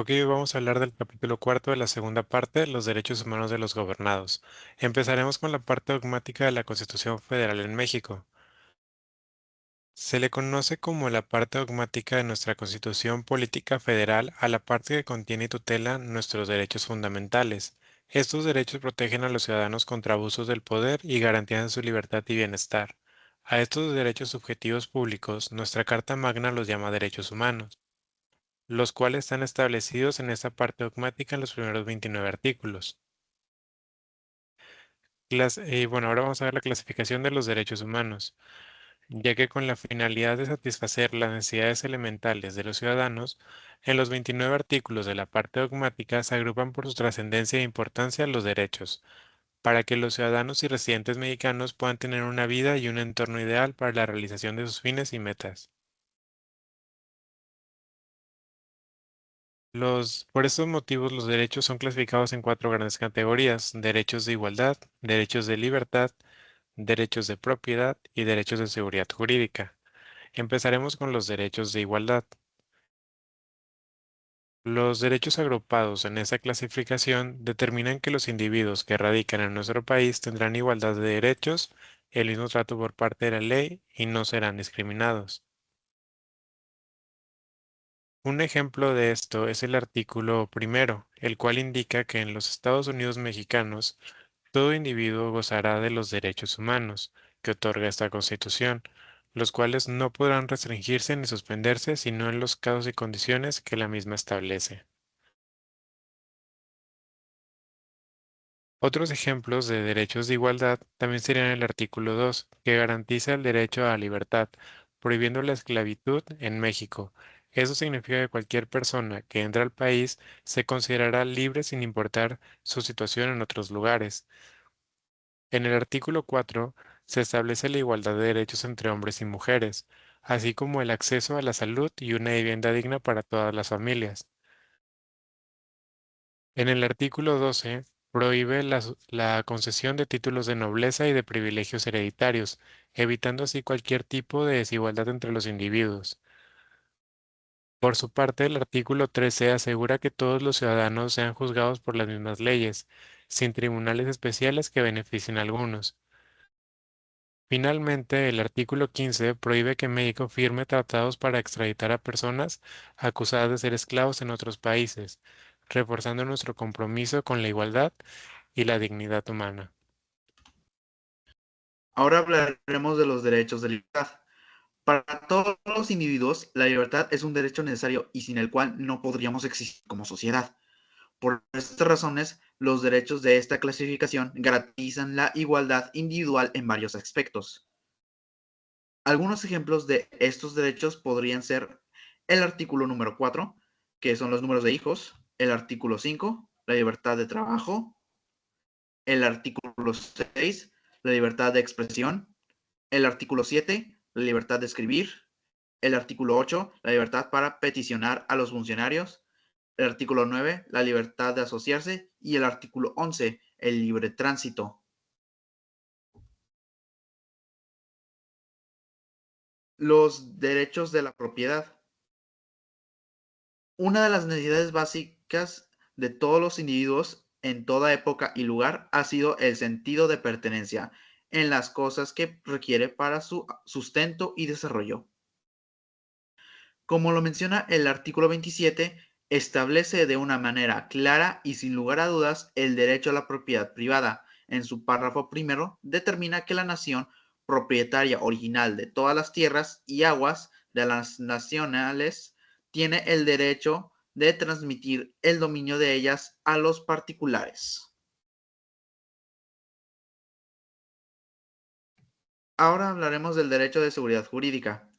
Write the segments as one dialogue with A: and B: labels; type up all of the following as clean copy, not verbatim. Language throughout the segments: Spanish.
A: Ok, hoy vamos a hablar del capítulo cuarto de la segunda parte, los derechos humanos de los gobernados. Empezaremos con la parte dogmática de la Constitución Federal en México. Se le conoce como la parte dogmática de nuestra Constitución Política Federal a la parte que contiene y tutela nuestros derechos fundamentales. Estos derechos protegen a los ciudadanos contra abusos del poder y garantizan su libertad y bienestar. A estos derechos subjetivos públicos, nuestra Carta Magna los llama derechos humanos, los cuales están establecidos en esta parte dogmática en los primeros 29 artículos. Bueno, ahora vamos a ver la clasificación de los derechos humanos, ya que con la finalidad de satisfacer las necesidades elementales de los ciudadanos, en los 29 artículos de la parte dogmática se agrupan por su trascendencia e importancia los derechos, para que los ciudadanos y residentes mexicanos puedan tener una vida y un entorno ideal para la realización de sus fines y metas. Por estos motivos, los derechos son clasificados en cuatro grandes categorías: derechos de igualdad, derechos de libertad, derechos de propiedad y derechos de seguridad jurídica. Empezaremos con los derechos de igualdad. Los derechos agrupados en esta clasificación determinan que los individuos que radican en nuestro país tendrán igualdad de derechos, el mismo trato por parte de la ley y no serán discriminados. Un ejemplo de esto es el artículo primero, el cual indica que en los Estados Unidos mexicanos todo individuo gozará de los derechos humanos que otorga esta Constitución, los cuales no podrán restringirse ni suspenderse sino en los casos y condiciones que la misma establece. Otros ejemplos de derechos de igualdad también serían el artículo 2, que garantiza el derecho a la libertad, prohibiendo la esclavitud en México. Eso significa que cualquier persona que entra al país se considerará libre sin importar su situación en otros lugares. En el artículo 4 se establece la igualdad de derechos entre hombres y mujeres, así como el acceso a la salud y una vivienda digna para todas las familias. En el artículo 12 prohíbe la concesión de títulos de nobleza y de privilegios hereditarios, evitando así cualquier tipo de desigualdad entre los individuos. Por su parte, el artículo 13 asegura que todos los ciudadanos sean juzgados por las mismas leyes, sin tribunales especiales que beneficien a algunos. Finalmente, el artículo 15 prohíbe que México firme tratados para extraditar a personas acusadas de ser esclavos en otros países, reforzando nuestro compromiso con la igualdad y la dignidad humana.
B: Ahora hablaremos de los derechos de libertad. Para todos los individuos, la libertad es un derecho necesario y sin el cual no podríamos existir como sociedad. Por estas razones, los derechos de esta clasificación garantizan la igualdad individual en varios aspectos. Algunos ejemplos de estos derechos podrían ser el artículo número 4, que son los números de hijos; el artículo 5, la libertad de trabajo; el artículo 6, la libertad de expresión; el artículo 7, la libertad de escribir; el artículo 8, la libertad para peticionar a los funcionarios; el artículo 9, la libertad de asociarse; y el artículo 11, el libre tránsito. Los derechos de la propiedad. Una de las necesidades básicas de todos los individuos en toda época y lugar ha sido el sentido de pertenencia en las cosas que requiere para su sustento y desarrollo. Como lo menciona el artículo 27, establece de una manera clara y sin lugar a dudas el derecho a la propiedad privada. En su párrafo primero, determina que la nación propietaria original de todas las tierras y aguas de las nacionales tiene el derecho de transmitir el dominio de ellas a los particulares. Ahora hablaremos del derecho de seguridad jurídica.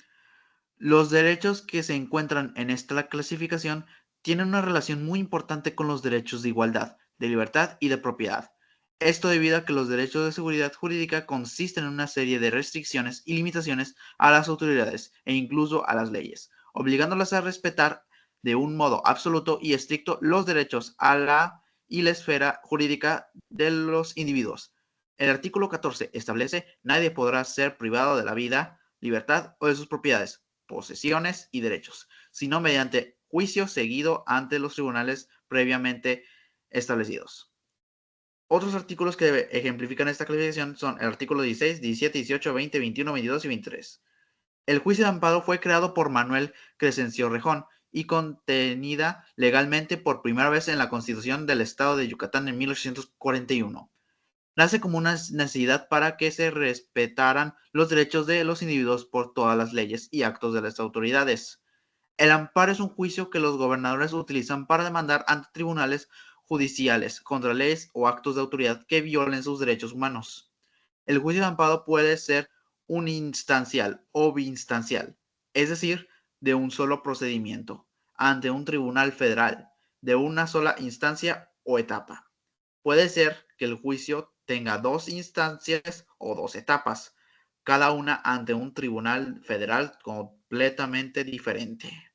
B: Los derechos que se encuentran en esta clasificación tienen una relación muy importante con los derechos de igualdad, de libertad y de propiedad. Esto debido a que los derechos de seguridad jurídica consisten en una serie de restricciones y limitaciones a las autoridades e incluso a las leyes, obligándolas a respetar de un modo absoluto y estricto los derechos a la y la esfera jurídica de los individuos. El artículo 14 establece: nadie podrá ser privado de la vida, libertad o de sus propiedades, posesiones y derechos, sino mediante juicio seguido ante los tribunales previamente establecidos. Otros artículos que ejemplifican esta clasificación son el artículo 16, 17, 18, 20, 21, 22 y 23. El juicio de amparo fue creado por Manuel Crescencio Rejón y contenida legalmente por primera vez en la Constitución del Estado de Yucatán en 1841. Nace como una necesidad para que se respetaran los derechos de los individuos por todas las leyes y actos de las autoridades. El amparo es un juicio que los gobernadores utilizan para demandar ante tribunales judiciales contra leyes o actos de autoridad que violen sus derechos humanos. El juicio de amparo puede ser uninstancial o biinstancial, es decir, de un solo procedimiento, ante un tribunal federal, de una sola instancia o etapa. Puede ser que el juicio tenga dos instancias o dos etapas, cada una ante un tribunal federal completamente diferente.